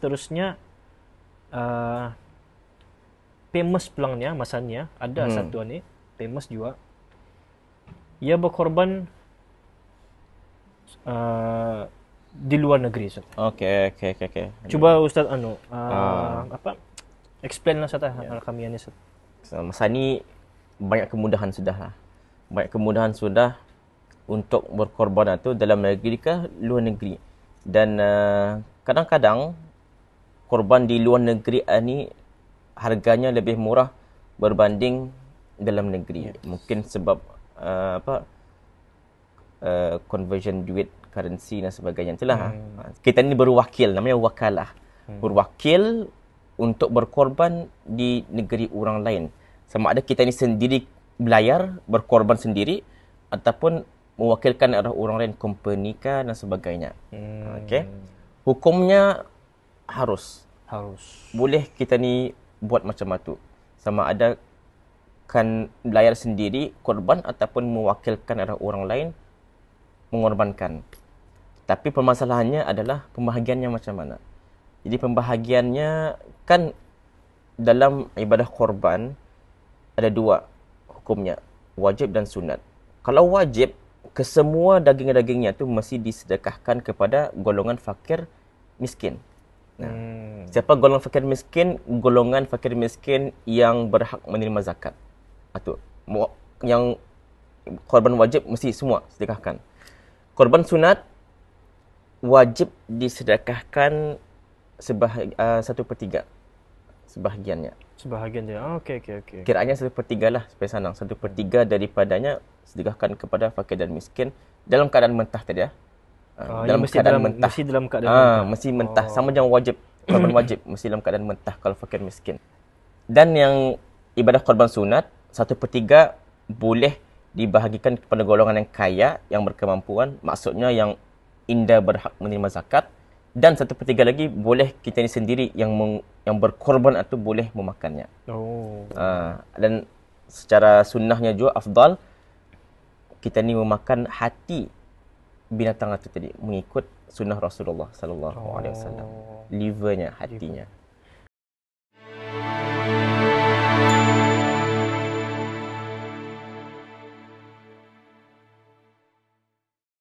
seterusnya famous pelangnya masanya ada satu ni famous juga. Ia berkorban di luar negeri, Ustaz. Okey. Cuba Ustaz apa? Explain lah Ustaz kami ni Ustaz. Masa ni banyak kemudahan sudah lah. Banyak kemudahan sudah untuk berkorban itu dalam negeri ke luar negeri. Dan kadang-kadang korban di luar negeri ni harganya lebih murah berbanding dalam negeri. Mungkin sebab conversion duit currency dan sebagainya. Itulah. Kita ni berwakil, namanya wakalah. Berwakil untuk berkorban di negeri orang lain. Sama ada kita ni sendiri belayar, berkorban sendiri, ataupun mewakilkan orang lain, company kan dan sebagainya. Okey. Hukumnya harus. Boleh kita ni buat macam itu. Sama ada kan belayar sendiri, korban, ataupun mewakilkan orang lain, mengorbankan. Tapi permasalahannya adalah pembahagiannya macam mana. Jadi pembahagiannya kan dalam ibadah korban ada dua hukumnya, wajib dan sunat. Kalau wajib, kesemua daging-dagingnya tu mesti disedekahkan kepada golongan fakir miskin. Siapa golongan fakir miskin? Golongan fakir miskin yang berhak menerima zakat. Itu yang korban wajib mesti semua sedekahkan. Korban sunat wajib disedekahkan 1/3 sebahagiannya. Sebahagian dia. Okey. Kiraannya 1/3 lah supaya senang. 1/3 daripadanya sedekahkan kepada fakir dan miskin dalam keadaan mentah tadi ya. Dalam keadaan mentah. Mesti dalam keadaan mentah. Mesti mentah. Sama macam wajib. Korban wajib mesti dalam keadaan mentah kalau fakir miskin. Dan yang ibadah korban sunat 1/3 boleh dibahagikan kepada golongan yang kaya, yang berkemampuan, maksudnya yang indah berhak menerima zakat, dan 1/3 lagi boleh kita ni sendiri yang berkorban itu boleh memakannya. Dan secara sunnahnya juga afdal kita ni memakan hati binatang itu tadi, mengikut sunnah Rasulullah sallallahu alaihi wasallam. Livernya, hatinya.